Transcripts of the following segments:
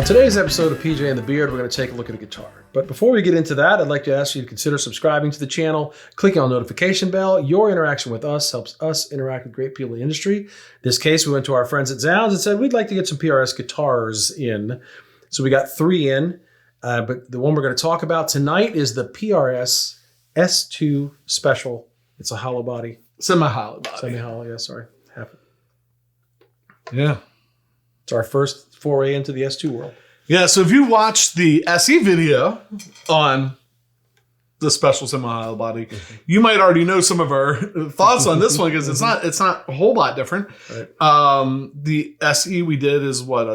today's episode of PJ and the Beard, we're going to take a look at a guitar. But before we get into that, I'd like to ask you to consider subscribing to the channel, clicking on the notification bell. Your interaction with us helps us interact with great people in the industry. In this case, we went to our friends at Zzounds and said, we'd like to get some PRS guitars in. So we got 3 in, but the one we're going to talk about tonight is the PRS S2 Special. It's a hollow body. Semi-Hollowbody. Semi-hollow, yeah, sorry. Half it. Yeah. It's our first foray into the S2 world. Yeah, so if you watched the SE video on the Special Semi-Hollowbody, you might already know some of our thoughts on this one because it's not a whole lot different. Right. The SE we did is what,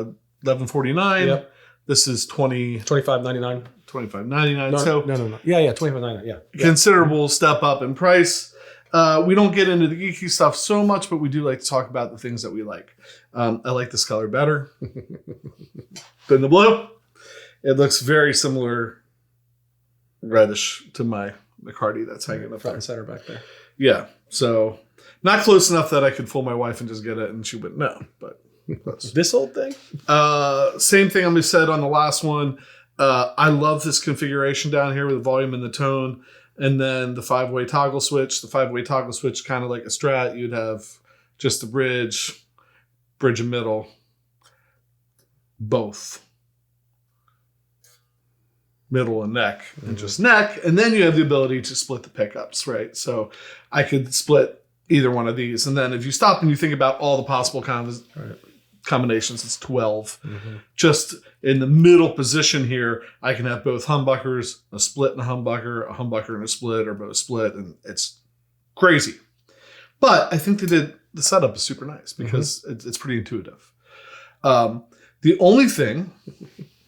$1149. Yep. This is $25.99. $25.99. No, so no. Yeah, $25.99. Yeah. Considerable step up in price. We don't get into the geeky stuff so much, but we do like to talk about the things that we like. I like this color better than the blue. It looks very similar reddish to my McCarty that's hanging up front and center back there. Yeah. So not close enough that I could fool my wife and just get it and she wouldn't know. But this old thing? Same thing I said on the last one. I love this configuration down here with the volume and the tone. And then the 5-way toggle switch. The 5-way toggle switch, kind of like a Strat, you'd have just the bridge and middle, both. Middle and neck, and just neck. And then you have the ability to split the pickups, right? So I could split either one of these. And then if you stop and you think about all the possible combinations, it's 12. Just in the middle position here, I can have both humbuckers, a split and a humbucker and a split, or both split, and it's crazy. But I think the setup is super nice because it's pretty intuitive. The only thing,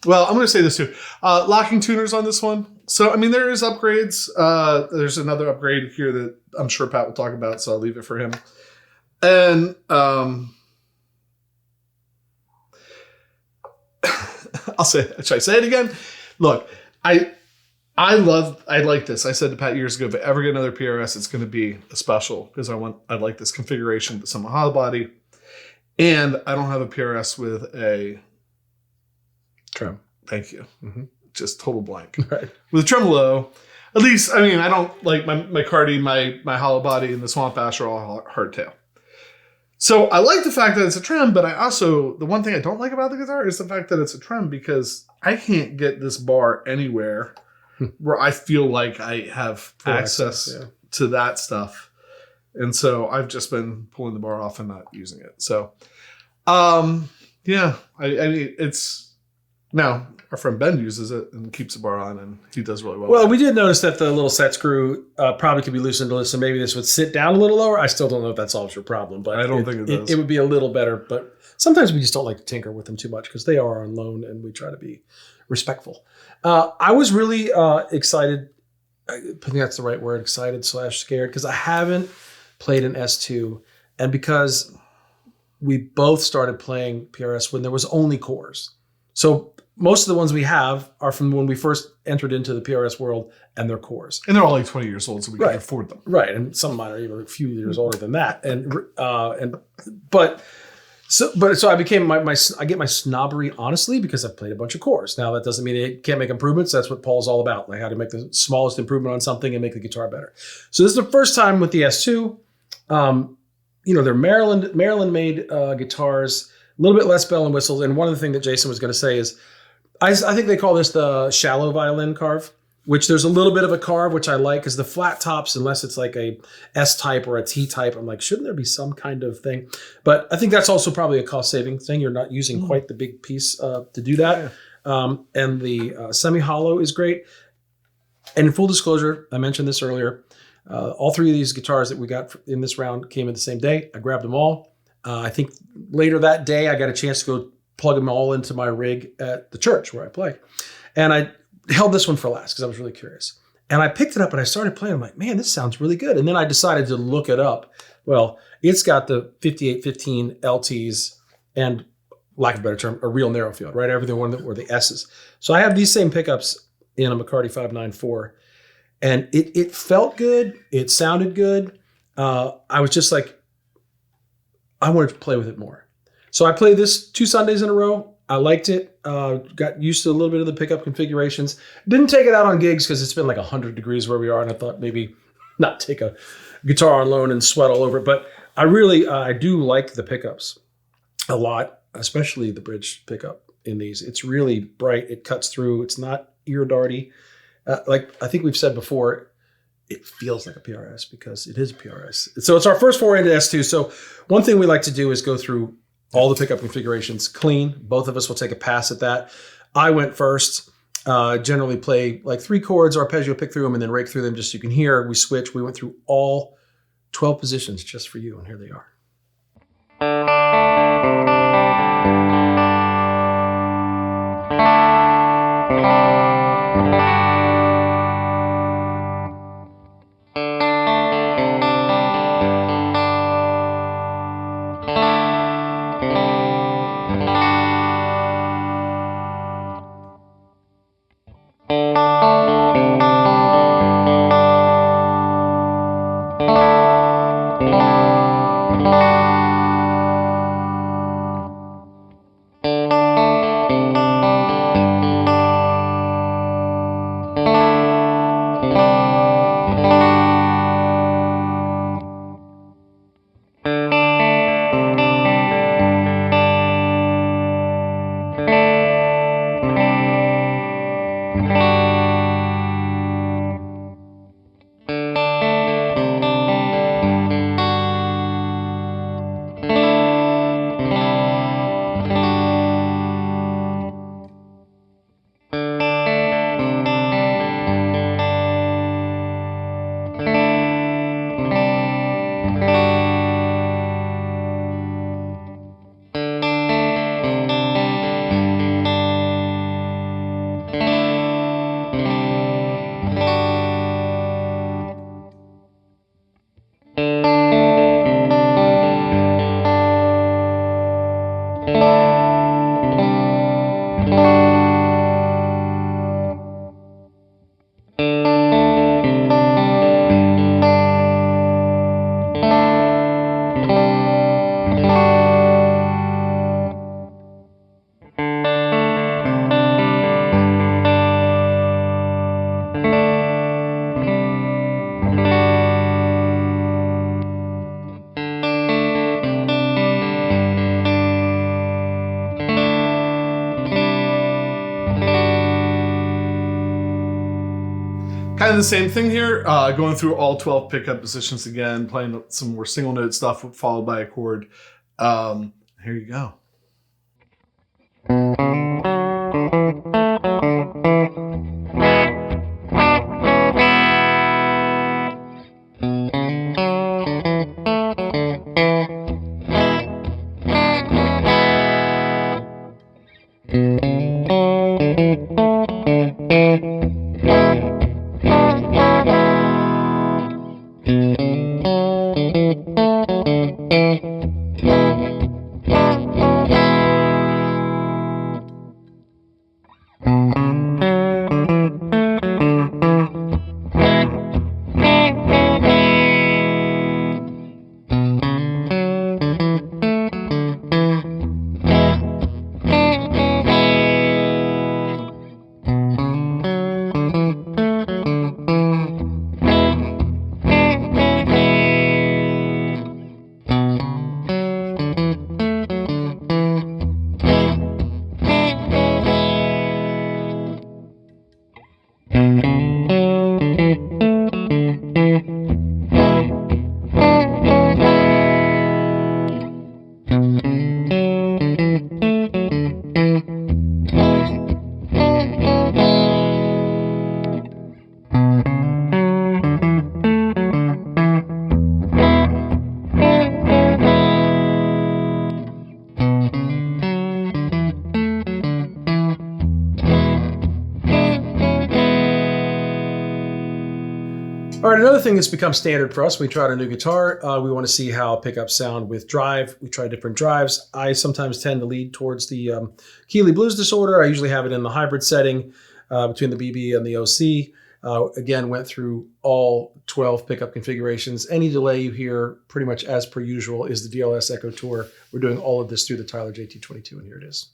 well, I'm going to say this too, locking tuners on this one. So, I mean, there is upgrades. There's another upgrade here that I'm sure Pat will talk about, so I'll leave it for him. And should I say it again? Look, I like this. I said to Pat years ago, if I ever get another PRS, it's going to be a special because I like this configuration, the Semi-Hollowbody, and I don't have a PRS with a trem. Thank you. Just total blank. Right. With a tremolo, at least, I mean, I don't like my Cardi, my Hollowbody, and the Swamp Ash are all hardtail. So I like the fact that it's a trem, but the one thing I don't like about the guitar is the fact that it's a trem because I can't get this bar anywhere where I feel like I have access to that stuff. And so I've just been pulling the bar off and not using it. So, yeah, I mean, it's now our friend Ben uses it and keeps the bar on, and he does really well. Well, we did notice that the little set screw probably could be loosened a little, so maybe this would sit down a little lower. I still don't know if that solves your problem, but I don't think it does. It would be a little better, but sometimes we just don't like to tinker with them too much because they are on loan, and we try to be respectful. I was really excited. I think that's the right word, excited / scared, because I haven't played an S2, and because we both started playing PRS when there was only cores. So most of the ones we have are from when we first entered into the PRS world, and they're cores. And they're all like 20 years old, so we can afford them. Right, and some of mine are even a few years older than that. So I became I get my snobbery honestly because I've played a bunch of cores. Now that doesn't mean it can't make improvements. That's what Paul's all about, like how to make the smallest improvement on something and make the guitar better. So this is the first time with the S2. They're Maryland made guitars, a little bit less bell and whistles. And one of the things that Jason was going to say is, I think they call this the shallow violin carve, which there's a little bit of a carve, which I like because the flat tops, unless it's like a S type or a T type, I'm like, shouldn't there be some kind of thing? But I think that's also probably a cost saving thing. You're not using quite the big piece to do that. Yeah. And the semi-hollow is great. And in full disclosure, I mentioned this earlier, all 3 of these guitars that we got in this round came in the same day. I grabbed them all. I think later that day, I got a chance to go plug them all into my rig at the church where I play. And I held this one for last because I was really curious. And I picked it up and I started playing. I'm like, man, this sounds really good. And then I decided to look it up. Well, it's got the 5815 LTs and, lack of a better term, a real narrowfield, right? Everything one were the S's. So I have these same pickups in a McCarty 594. And it felt good. It sounded good. I was just like, I wanted to play with it more. So I played this 2 Sundays in a row. I liked it. Got used to a little bit of the pickup configurations. Didn't take it out on gigs because it's been like 100 degrees where we are, and I thought maybe not take a guitar on loan and sweat all over it. But I do like the pickups a lot, especially the bridge pickup in these. It's really bright. It cuts through. It's not ear darty. Like I think we've said before, it feels like a PRS because it is a PRS. So it's our first foray into S2. So one thing we like to do is go through all the pickup configurations clean. Both of us will take a pass at that. I went first. Generally play like 3 chords, arpeggio, pick through them, and then rake through them just so you can hear. We switch. We went through all 12 positions just for you, and here they are. Kind of the same thing here, going through all 12 pickup positions again, playing some more single note stuff followed by a chord. Here you go. All right, another thing that's become standard for us when we try out a new guitar, we want to see how pickups sound with drive. We try different drives. I sometimes tend to lead towards the Keeley Blues Disorder. I usually have it in the hybrid setting between the BB and the OC. Again, went through all 12 pickup configurations. Any delay you hear, pretty much as per usual, is the DLS Echo Tour. We're doing all of this through the Tyler JT22, and here it is.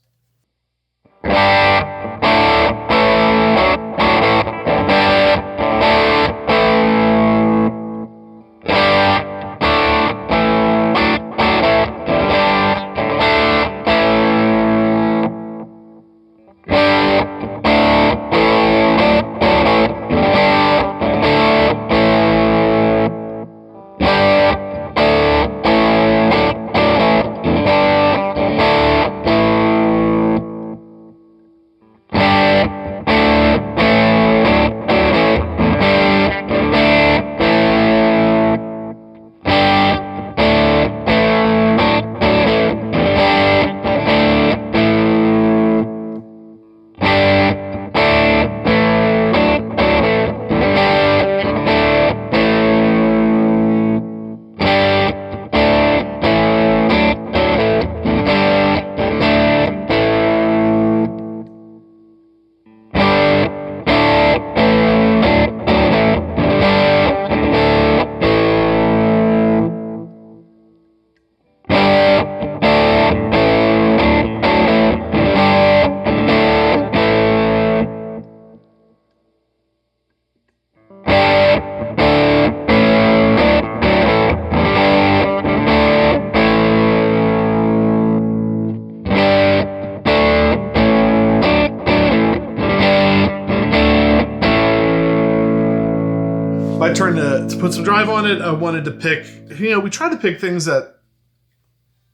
My turn to put some drive on it. I wanted to pick, we try to pick things that,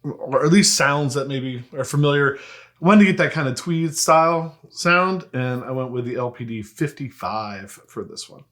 or at least sounds that maybe are familiar. I wanted to get that kind of tweed style sound, and I went with the LPD 55 for this one.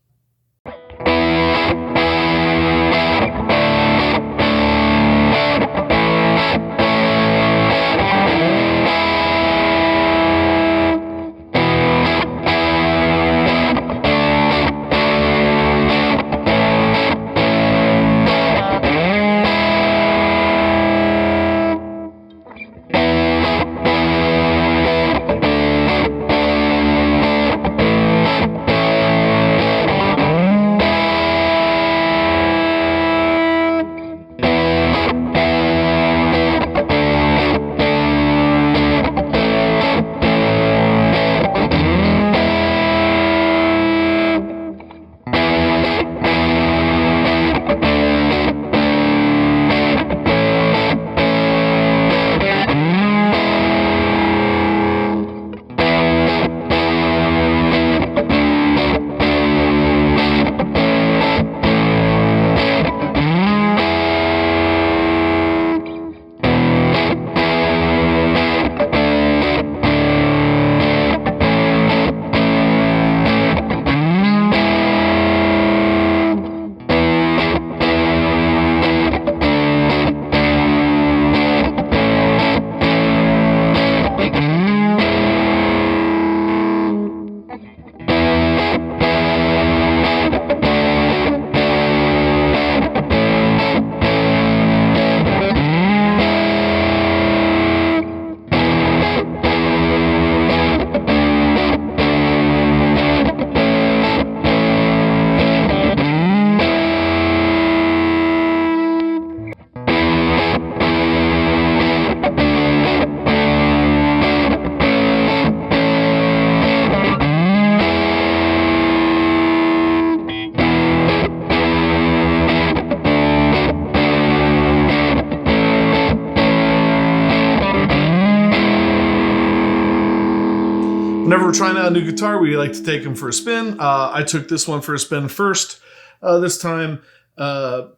Whenever we're trying out a new guitar, we like to take them for a spin. I took this one for a spin first. This time,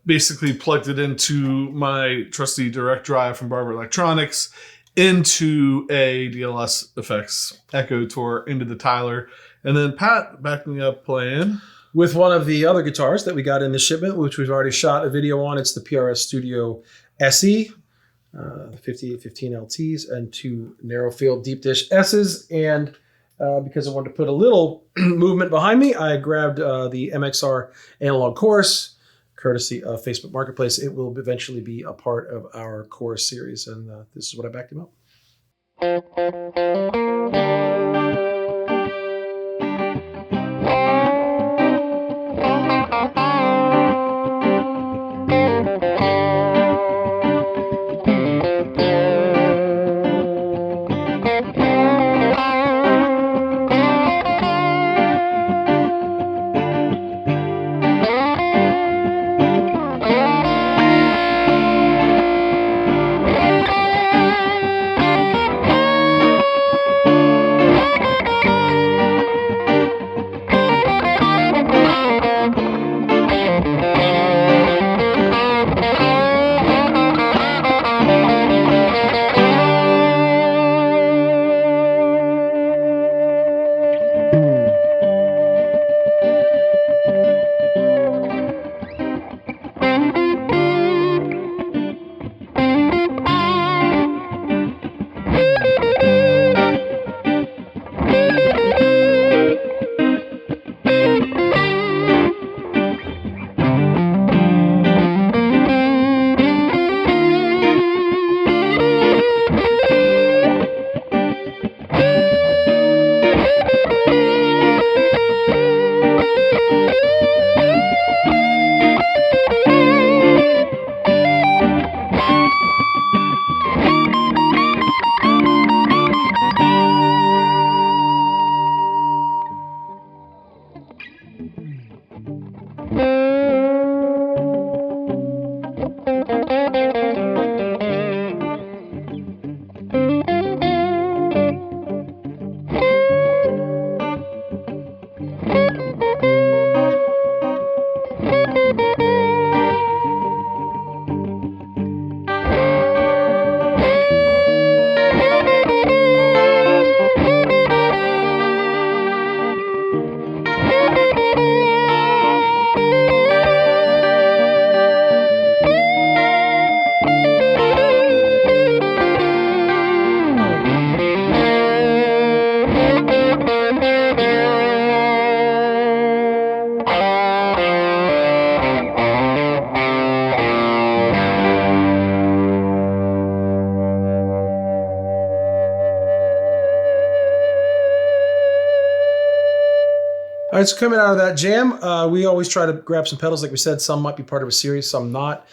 basically plugged it into my trusty direct drive from Barber Electronics, into a DLS Effects Echo Tour, into the Tyler, and then Pat backed me up playing with one of the other guitars that we got in the shipment, which we've already shot a video on. It's the PRS Studio SE, the 5815 LTs, and two Narrowfield deep dish S's. And because I wanted to put a little movement behind me, I grabbed the MXR analog chorus, courtesy of Facebook Marketplace. It will eventually be a part of our chorus series, and this is what I backed him up. All right, so coming out of that jam, we always try to grab some pedals. Like we said, some might be part of a series, some not.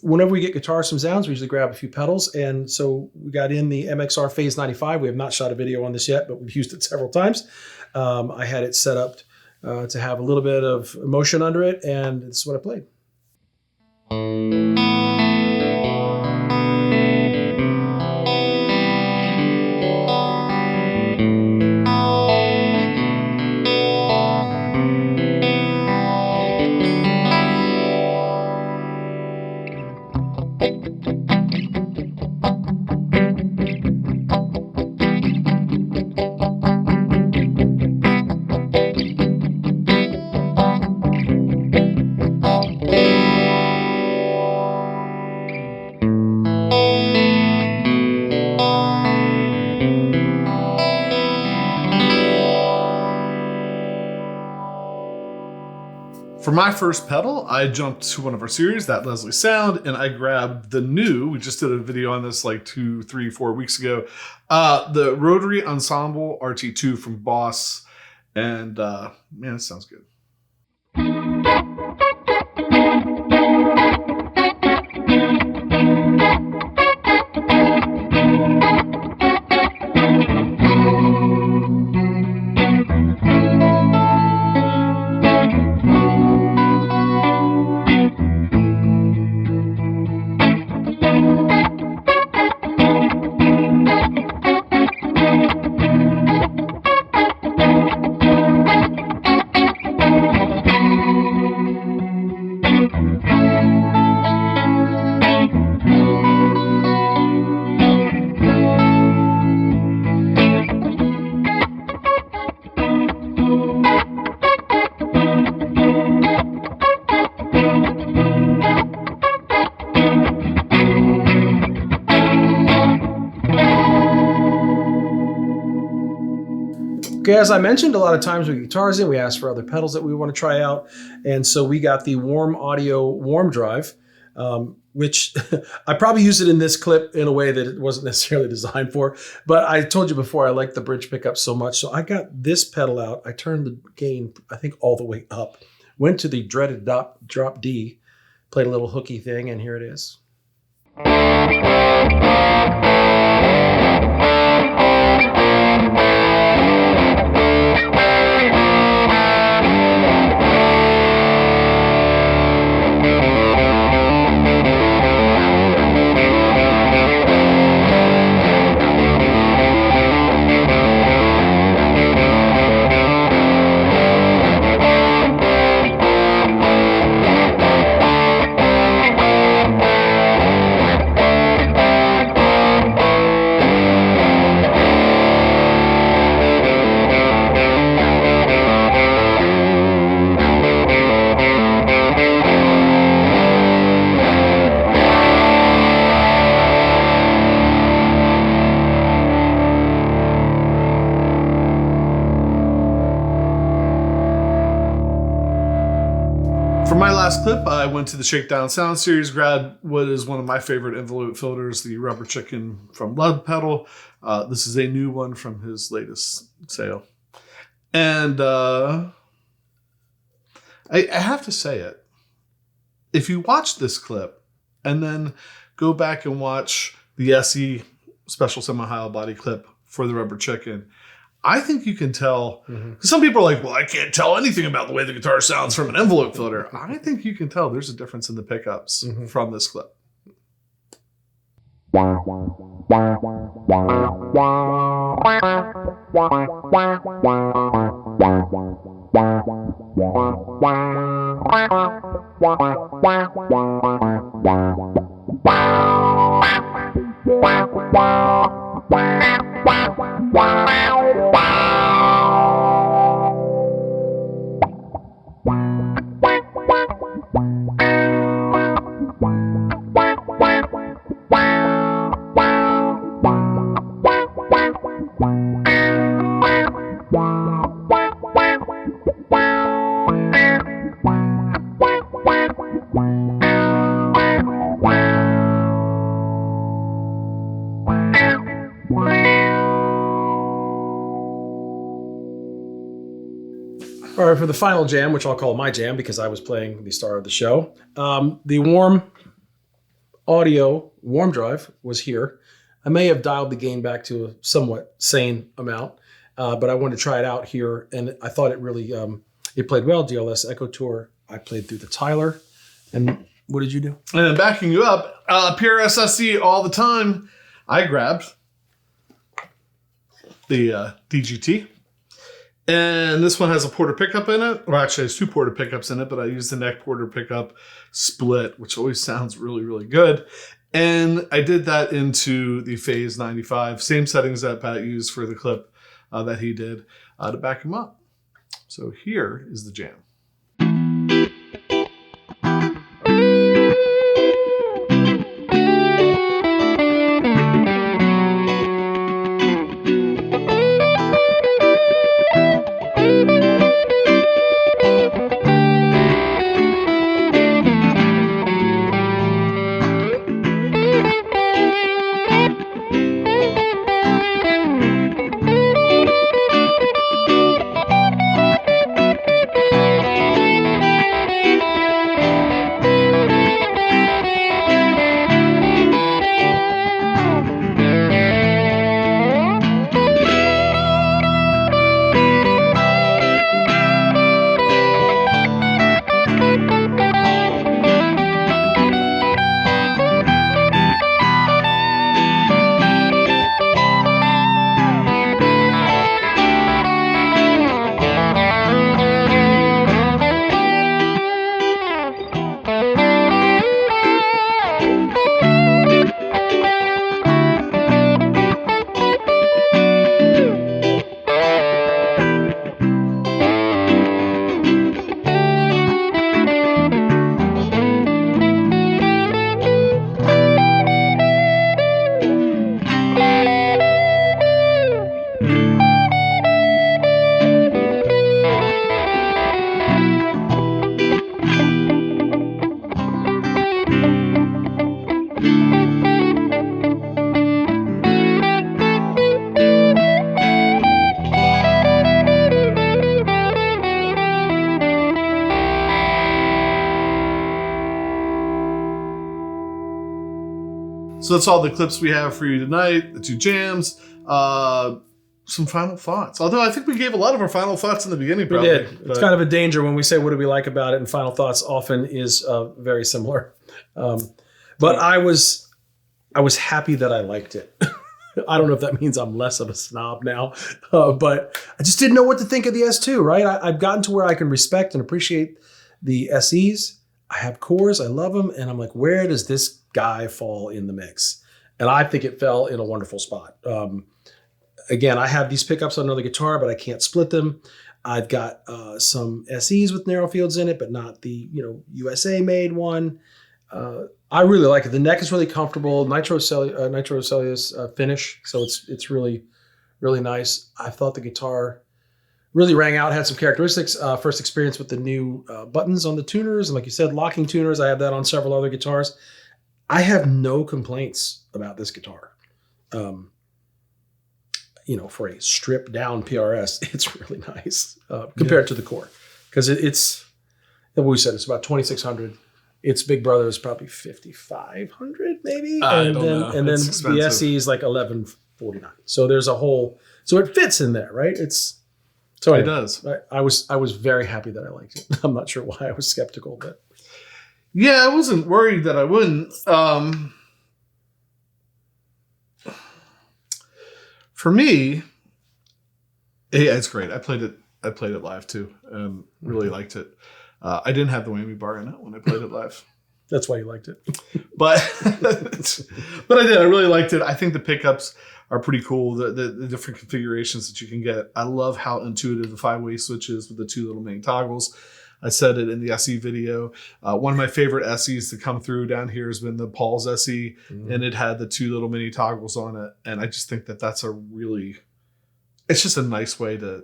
Whenever we get guitars from Zzounds, we usually grab a few pedals. And so we got in the MXR Phase 95. We have not shot a video on this yet, but we've used it several times. I had it set up to have a little bit of motion under it, and this is what I played. For my first pedal, I jumped to one of our series, that Leslie Sound, and I grabbed the new, we just did a video on this like 2, 3, 4 weeks ago, the Rotary Ensemble RT-2 from Boss, and man, it sounds good. Okay, as I mentioned, a lot of times we get guitars in, we ask for other pedals that we want to try out. And so we got the Warm Audio Warmdrive, which I probably used it in this clip in a way that it wasn't necessarily designed for. But I told you before, I like the bridge pickup so much. So I got this pedal out. I turned the gain, I think, all the way up. Went to the dreaded drop D, played a little hooky thing, and here it is. For my last clip, I went to the Shakedown Sound Series, grabbed what is one of my favorite envelope filters, the Rubber Chicken from Lovepedal. This is a new one from his latest sale. And I have to say it. If you watch this clip and then go back and watch the SE Special Semi-Hollowbody clip for the Rubber Chicken, I think you can tell. Some people are like, well, I can't tell anything about the way the guitar sounds from an envelope filter. I think you can tell there's a difference in the pickups from this clip. All right, for the final jam, which I'll call my jam because I was playing the star of the show, the Warm Audio Warmdrive was here. I may have dialed the gain back to a somewhat sane amount, but I wanted to try it out here, and I thought it really it played well. DLS Echo Tour. I played through the Tyler, and what did you do? And backing you up, PRS SE all the time. I grabbed the DGT. And this one has a Porter pickup in it. Well, actually, there's two Porter pickups in it, but I used the neck Porter pickup split, which always sounds really, really good. And I did that into the Phase 95, same settings that Pat used for the clip that he did to back him up. So here is the jam. So that's all the clips we have for you tonight, the two jams, some final thoughts. Although I think we gave a lot of our final thoughts in the beginning, probably. We did. It's kind of a danger when we say, what do we like about it? And final thoughts often is very similar. But I was happy that I liked it. I don't know if that means I'm less of a snob now, but I just didn't know what to think of the S2, right? I've gotten to where I can respect and appreciate the SEs. I have cores, I love them, and I'm like, where does this guy fall in the mix? And I think it fell in a wonderful spot. Again, I have these pickups on another guitar, but I can't split them. I've got some SEs with Narrowfields in it, but not the USA made one. I really like it. The neck is really comfortable, nitrocellulose finish, so it's really, really nice. I thought the guitar really rang out, had some characteristics. First experience with the new buttons on the tuners, and like you said, locking tuners. I have that on several other guitars. I have no complaints about this guitar. For a stripped down PRS, it's really nice compared to the core, because it's what we said. It's about 2,600. Its big brother is probably 5,500, maybe, and then the SE is like 1,149. So there's a whole. So it fits in there, right? It does. I was very happy that I liked it. I'm not sure why I was skeptical, but yeah, I wasn't worried that I wouldn't. For me, yeah, it's great. I played it I played it live too and really liked it. I didn't have the whammy bar in it when I played it live. That's why you liked it. But I did. I really liked it. I think the pickups are pretty cool. The different configurations that you can get. I love how intuitive the 5-way switch is with the 2 little mini toggles. I said it in the SE video. One of my favorite SEs to come through down here has been the Paul's SE, and it had the 2 little mini toggles on it. And I just think that that's it's just a nice way to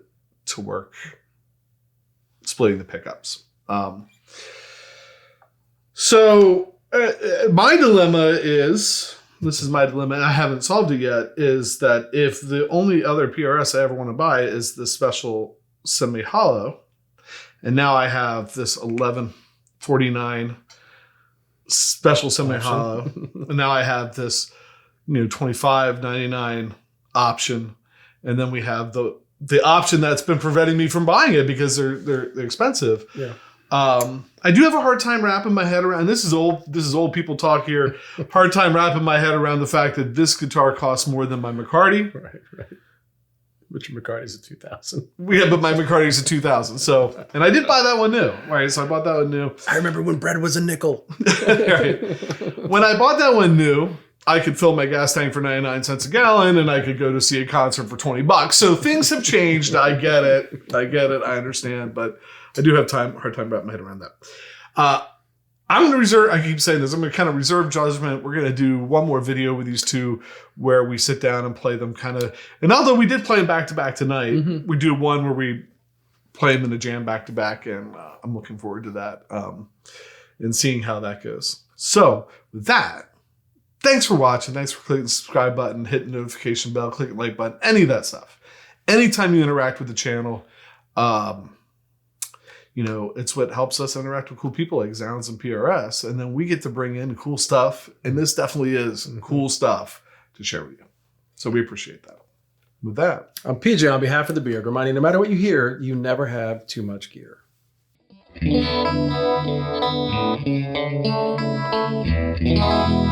work splitting the pickups. So my dilemma is, this is my dilemma, and I haven't solved it yet, is that if the only other PRS I ever want to buy is the Special Semi-Hollow, and now I have this 1149 Special Semi-Hollow, and now I have this $25.99 option, and then we have the option that's been preventing me from buying it because they're expensive. Yeah. I do have a hard time wrapping my head around, this is old people talk here, hard time wrapping my head around the fact that this guitar costs more than my McCarty. Right. But your McCarty's a 2000. Yeah, but my McCarty's a 2000. So, and I did buy that one new. Right, so I bought that one new. I remember when bread was a nickel. Right. When I bought that one new, I could fill my gas tank for 99 cents a gallon, and I could go to see a concert for $20. So things have changed. I get it. I understand, but I do have hard time wrapping my head around that. I'm going to reserve, I keep saying this, I'm going to kind of reserve judgment. We're going to do one more video with these two where we sit down and play them kind of, and although we did play them back to back tonight, we do one where we play them in a jam back to back, and I'm looking forward to that and seeing how that goes. So with that, thanks for watching. Thanks for clicking the subscribe button, hitting the notification bell, clicking the like button, any of that stuff. Anytime you interact with the channel, it's what helps us interact with cool people like Zzounds and PRS. And then we get to bring in cool stuff. And this definitely is cool stuff to share with you. So we appreciate that. With that, I'm PJ on behalf of the Beard, reminding no matter what you hear, you never have too much gear. Thank you.